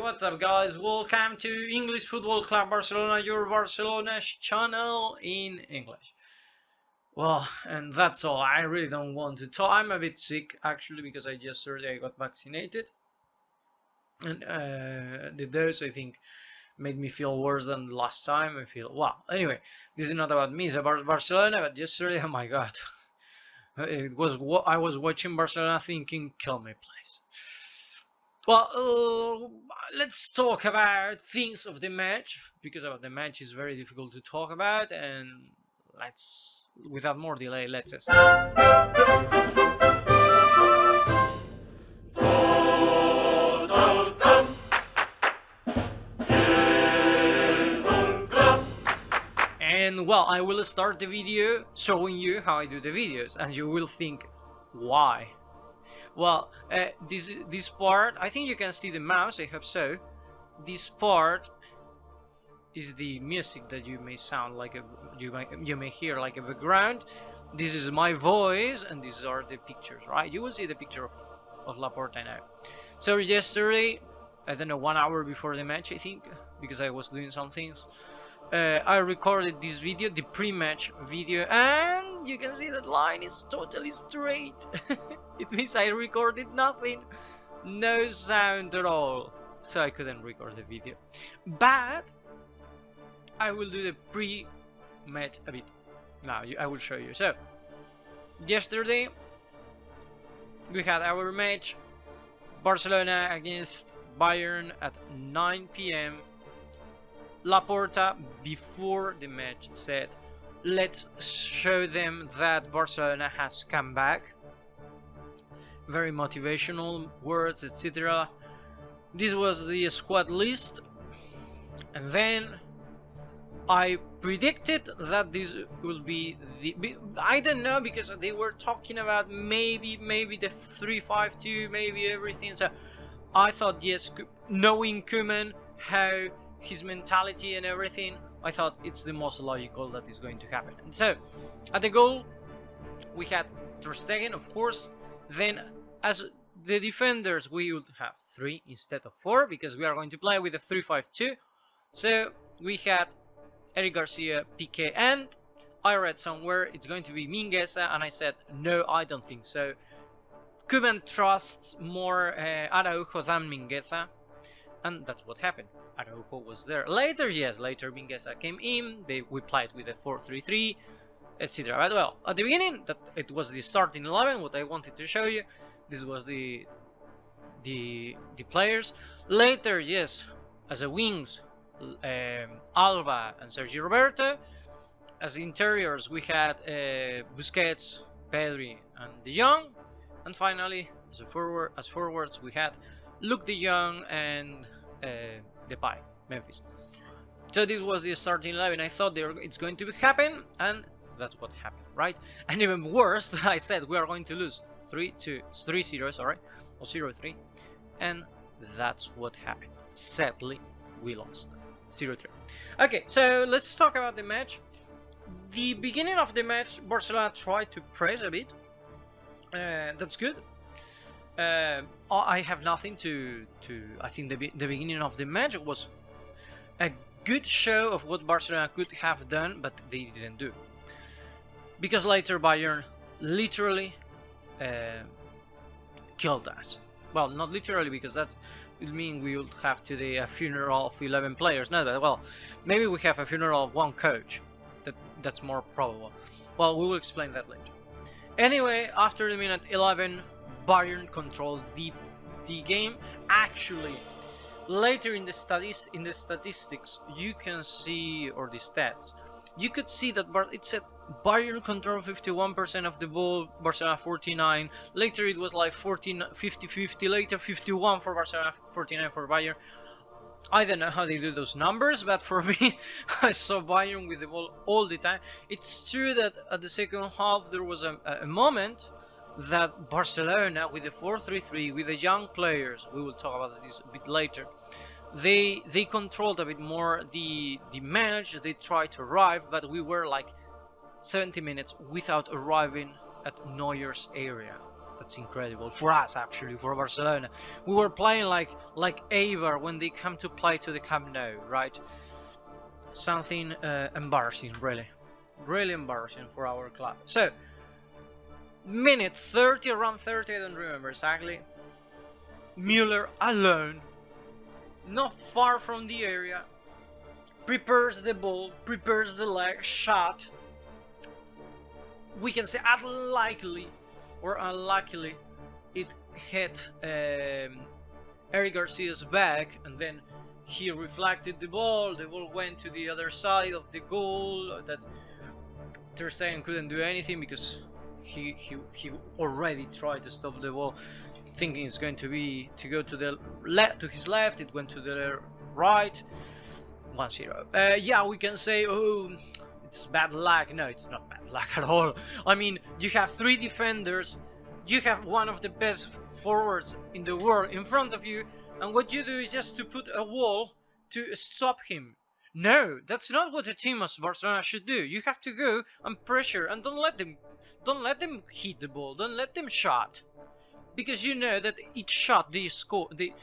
what's up guys? Welcome to English Football Club Barcelona, your Barcelona's channel in English. Well, and that's all. I really don't want to talk. I'm a bit sick actually because I got vaccinated. And the dose I think made me feel worse than the last time. I feel, wow. Anyway, this is not about me, it's about Barcelona, but yesterday, oh my god. I was watching Barcelona thinking, kill me please. Well, let's talk about things of the match, because about the match is very difficult to talk about, and let's, without more delay, let's start. And well, I will start the video showing you how I do the videos, and you will think, why? Well, this part, I think you can see the mouse, I hope so. This part is the music that you may sound like you may hear like a background. This is my voice, and these are the pictures, right? You will see the picture of Laporta now. So yesterday, I don't know, 1 hour before the match, I think, because I was doing some things, I recorded this video, the pre-match video, and you can see that line is totally straight. It means I recorded nothing, no sound at all, so I couldn't record the video. But I will do the pre-match a bit now. I will show you. So yesterday we had our match, Barcelona against Bayern at 9 PM. Laporta, before the match, said, let's show them that Barcelona has come back. Very motivational words, etc. This was the squad list, and then I predicted that this will be the... I don't know, because they were talking about maybe the 3-5-2, maybe everything. So I thought, yes, knowing Koeman, how his mentality and everything, I thought it's the most logical that is going to happen. And so at the goal we had Ter Stegen, of course. Then as the defenders we would have 3 instead of 4, because we are going to play with a 3-5-2. So we had Eric Garcia, Piqué, and I read somewhere it's going to be Mingueza, and I said no, I don't think so. Koeman trusts more Araujo than Mingueza, and that's what happened. Araujo was there. Later, yes, later Mingueza came in, we played with a 4-3-3, etc. But well, at the beginning, that it was the starting 11, what I wanted to show you. This was the players. Later, yes, as a wings, Alba and Sergio Roberto. As interiors, we had Busquets, Pedri, and De Jong. And finally, as forwards, we had Luke De Jong and Depay, Memphis. So this was the starting 11. I thought it's going to happen, and that's what happened, right? And even worse, I said we are going to lose 3-0, sorry, or 0-3, and that's what happened. Sadly, we lost 0-3. Okay, so let's talk about the match. The beginning of the match, Barcelona tried to press a bit. That's good. I have nothing to I think the beginning of the match was a good show of what Barcelona could have done, but they didn't do, because later Bayern literally killed us. Well, not literally, because that would mean we would have today a funeral of 11 players. No, but well, maybe we have a funeral of 1 coach. That's more probable. Well, we will explain that later. Anyway, after the minute 11, Bayern controlled the game. Actually, later in the statistics, you can see, or the stats, you could see that it said Bayern controlled 51% of the ball, Barcelona 49. Later it was like 50-50. Later 51 for Barcelona, 49 for Bayern. I don't know how they do those numbers, but for me, I saw Bayern with the ball all the time. It's true that at the second half there was a moment that Barcelona, with the 4-3-3, with the young players, we will talk about this a bit later, they controlled a bit more the match. They tried to arrive, but we were like 70 minutes without arriving at Neuer's area. That's incredible for us, actually, for Barcelona. We were playing like Eibar when they come to play to the Camp Nou, right? Something embarrassing, really embarrassing for our club. So minute 30, around 30, I don't remember exactly. Müller alone, not far from the area, prepares the ball, prepares the leg, shot. We can say unlikely or unluckily it hit Eric Garcia's back, and then he reflected the ball went to the other side of the goal. That Ter Stegen couldn't do anything because he already tried to stop the ball, thinking it's going to go to the to his left. It went to the right. 1-0. Yeah, we can say, oh, it's bad luck. No, it's not bad luck at all. I mean, you have 3 defenders, you have one of the best forwards in the world in front of you, and what you do is just to put a wall to stop him. No, that's not what a team as Barcelona should do. You have to go and pressure, and don't let them hit the ball, don't let them shot, because you know that each shot they score, they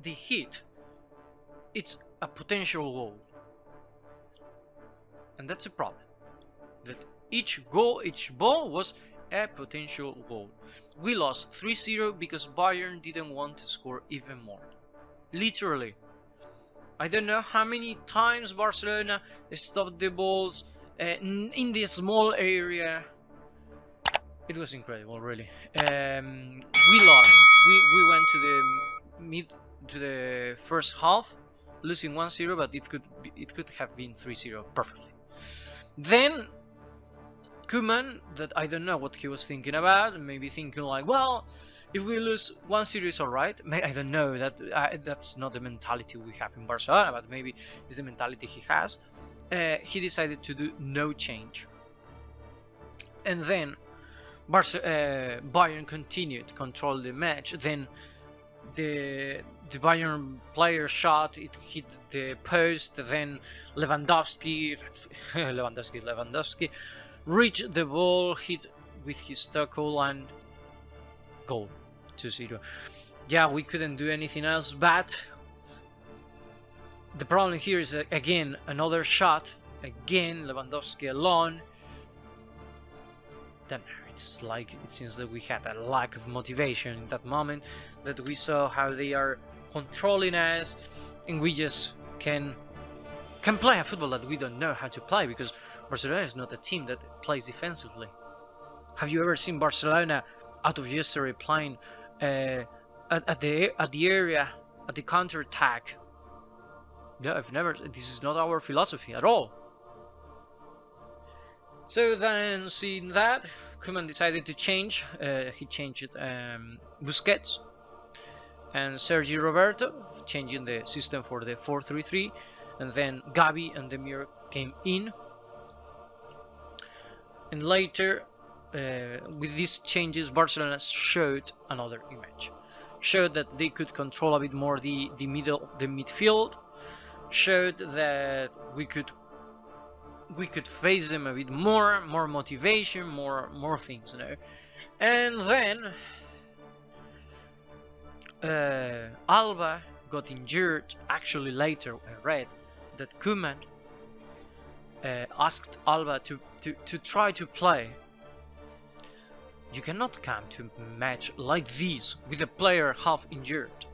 hit, it's a potential goal. And that's a problem, that each ball was a potential goal. We lost 3-0 because Bayern didn't want to score even more. Literally. I don't know how many times Barcelona stopped the balls in this small area. It was incredible, really. We lost. We went to the first half, losing 1-0, but it could have been 3-0 perfectly. Then Koeman, that I don't know what he was thinking about, maybe thinking like, well, if we lose 1-0 it's alright. I don't know, that's not the mentality we have in Barcelona, but maybe it's the mentality he has. He decided to do no change. And then Bayern continued to control the match. Then the Bayern player shot, it hit the post. Then Lewandowski reached the ball, hit with his tackle, and goal. 2-0. Yeah, we couldn't do anything else, but the problem here is again another shot, again Lewandowski alone. Then it's like it seems that we had a lack of motivation in that moment, that we saw how they are controlling us, and we just can play a football that we don't know how to play, because Barcelona is not a team that plays defensively. Have you ever seen Barcelona out of yesterday playing at the area, at the counter attack? No, I've never. This is not our philosophy at all. So then, seeing that, Koeman decided to change. He changed Busquets and Sergi Roberto, changing the system for the 4-3-3, and then Gavi and Demir came in. And later, with these changes, Barcelona showed another image. Showed that they could control a bit more the midfield. Showed that we could face them a bit more motivation, more things, you know. And then Alba got injured. Actually, later I read that Koeman asked Alba to try to play. You cannot come to a match like this with a player half injured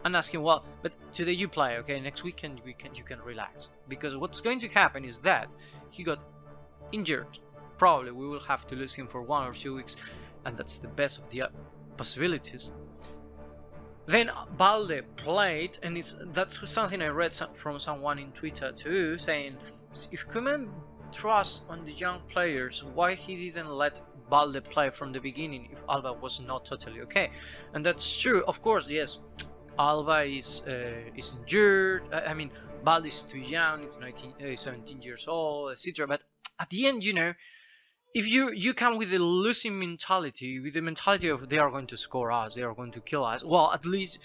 and ask him, well, but today you play, okay, next weekend you can relax, because what's going to happen is that he got injured. Probably we will have to lose him for 1 or 2 weeks, and that's the best of the possibilities. Then Balde played, and that's something I read from someone in Twitter too, saying if Koeman trusts on the young players, why he didn't let Balde play from the beginning if Alba was not totally okay? And that's true, of course. Yes, Alba is injured. I mean, Balde is too young. It's 17 years old, etc. But at the end, you know, if you come with a losing mentality, with the mentality of they are going to score us, they are going to kill us, well, at least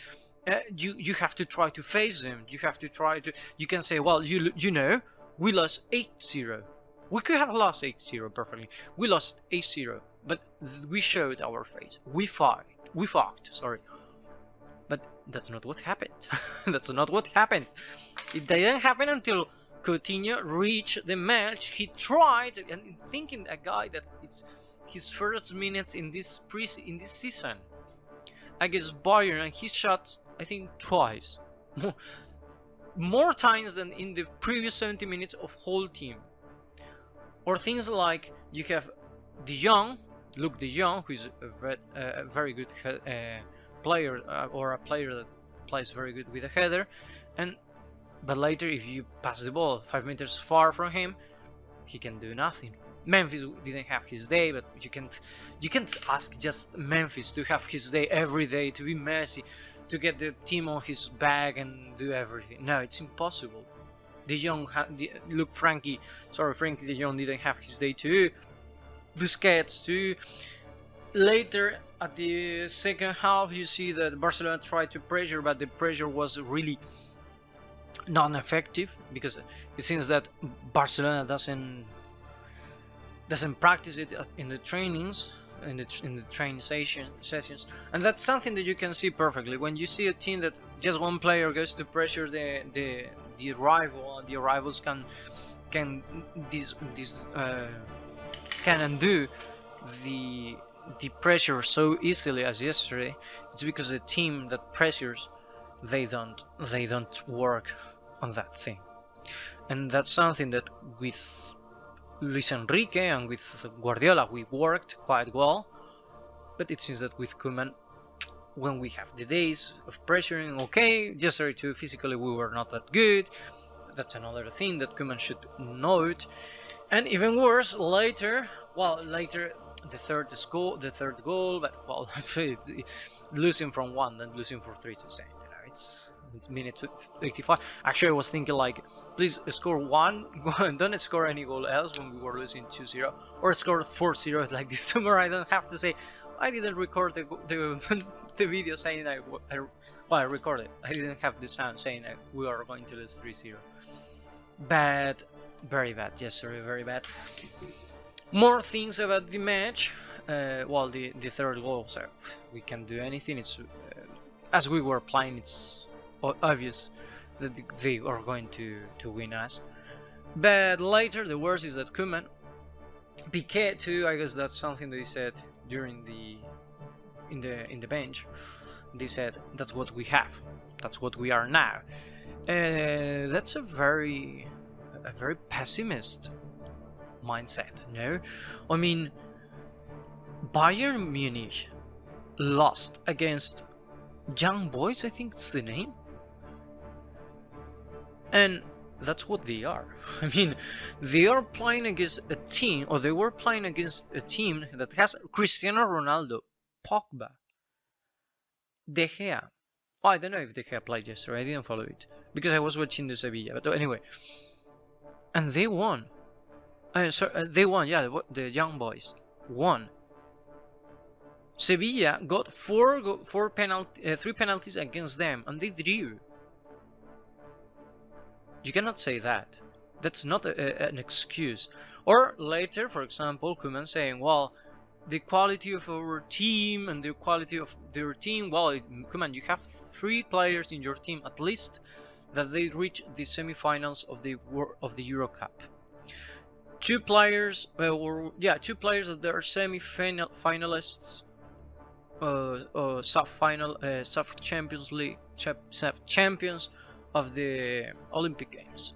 you have to try to face them. You have to try to. You can say, well, you know, we lost 8-0. We could have lost 8-0 perfectly. We lost 8-0. but we showed our face. We fought, sorry. But that's not what happened. That's not what happened. It didn't happen until Coutinho reached the match. He tried, and thinking a guy that it's his first minutes in this season against Bayern, and he shot I think twice, more times than in the previous 70 minutes of whole team. Or things like you have De Jong, Luke De Jong, who is a very good player, or a player that plays very good with a header, but later if you pass the ball 5 meters far from him, he can do nothing. Memphis didn't have his day, but you can't ask just Memphis to have his day every day, to be Messi, to get the team on his back and do everything. No, it's impossible. De Jong Frankie De Jong didn't have his day too. Busquets too. Later at the second half, you see that Barcelona tried to pressure, but the pressure was really non-effective, because it seems that Barcelona doesn't practice it in the trainings, in the training sessions, and that's something that you can see perfectly when you see a team that just one player goes to pressure the rival, and the rivals can undo the pressure so easily as yesterday. It's because the team that pressures, they don't work on that thing, and that's something that with Luis Enrique and with Guardiola we worked quite well, but it seems that with Koeman, when we have the days of pressuring, okay, yesterday too, physically we were not that good. That's another thing that Koeman should note. And even worse, later the third goal, but well, losing from 1 and losing for 3 is the same, you know, it's minute 85. Actually, I was thinking like, please score 1, don't score any goal else when we were losing 2-0, or score 4-0 like this summer. I don't have to say, I didn't record the video saying I recorded. I didn't have the sound saying we are going to lose 3-0. Bad, very bad, yesterday, very bad. More things about the match. Well, the third goal, so we can't do anything. It's as we were playing, it's obvious that they are going to win us. But later, the worst is that Koeman, Piqué too. I guess that's something that he said during in the bench. They said that's what we have, that's what we are now. That's a very pessimist mindset. No, I mean, Bayern Munich lost against Young Boys, I think it's the name, and that's what they are. I mean, they are playing against a team, or they were playing against a team that has Cristiano Ronaldo, Pogba, De Gea. Oh, I don't know if De Gea played yesterday. I didn't follow it because I was watching the Sevilla. But anyway, and they won. They won. Yeah, the Young Boys won. Sevilla got 3 penalties against them, and they drew. You cannot say that. That's not an excuse. Or later, for example, Koeman saying, well, the quality of our team and the quality of their team. Well, Koeman, you have 3 players in your team at least that they reach the semi-finals of the Euro Cup. 2 players, 2 players that are semi-finalists, sub-Champions League, sub-champions of the Olympic Games.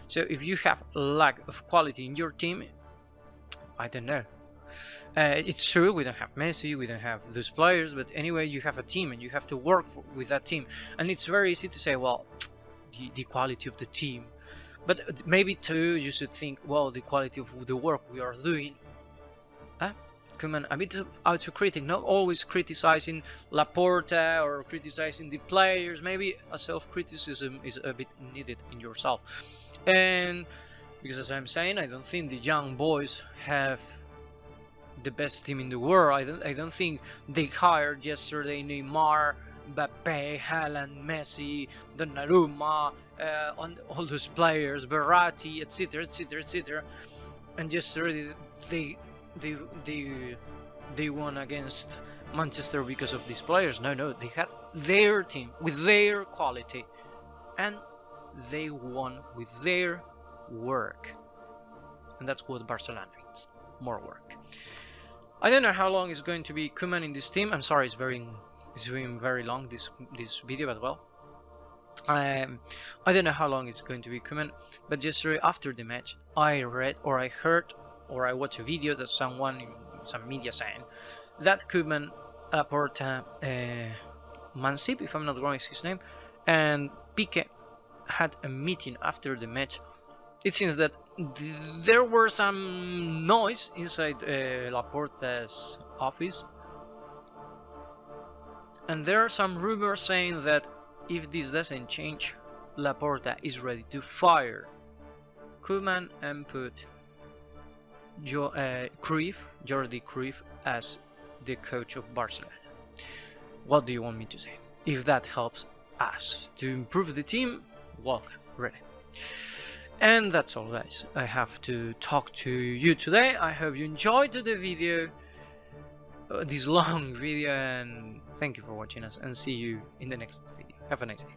So if you have lack of quality in your team, I don't know. It's true, we don't have Messi, we don't have those players, but anyway, you have a team and you have to work with that team. And it's very easy to say, well, the quality of the team. But maybe too, you should think, well, the quality of the work we are doing. Koeman, a bit of autocritic, not always criticizing Laporta or criticizing the players. Maybe a self-criticism is a bit needed in yourself. And because as I'm saying, I don't think the Young Boys have the best team in the world. I don't think they hired yesterday Neymar, Mbappe, Haaland, Messi, Donnarumma, on all those players, Verratti, etc., etc., etc. And yesterday they they won against Manchester because of these players. No, they had their team with their quality, and they won with their work. And that's what Barcelona needs, more work. I don't know how long it's going to be Koeman in this team. I'm sorry, it's been very long, this video, but well, I don't know how long it's going to be Koeman. But yesterday after the match, I read or I heard or I watched a video that someone in some media saying that Koeman, Laporta, Mansip, if I'm not wrong is his name, and Piqué had a meeting after the match. It seems that there were some noise inside Laporta's office, and there are some rumors saying that if this doesn't change, Laporta is ready to fire Koeman and put Jordi Cruyff as the coach of Barcelona. What do you want me to say? If that helps us to improve the team, welcome, ready. And that's all, guys. I have to talk to you today. I hope you enjoyed the video, this long video, and thank you for watching us, and see you in the next video. Have a nice day.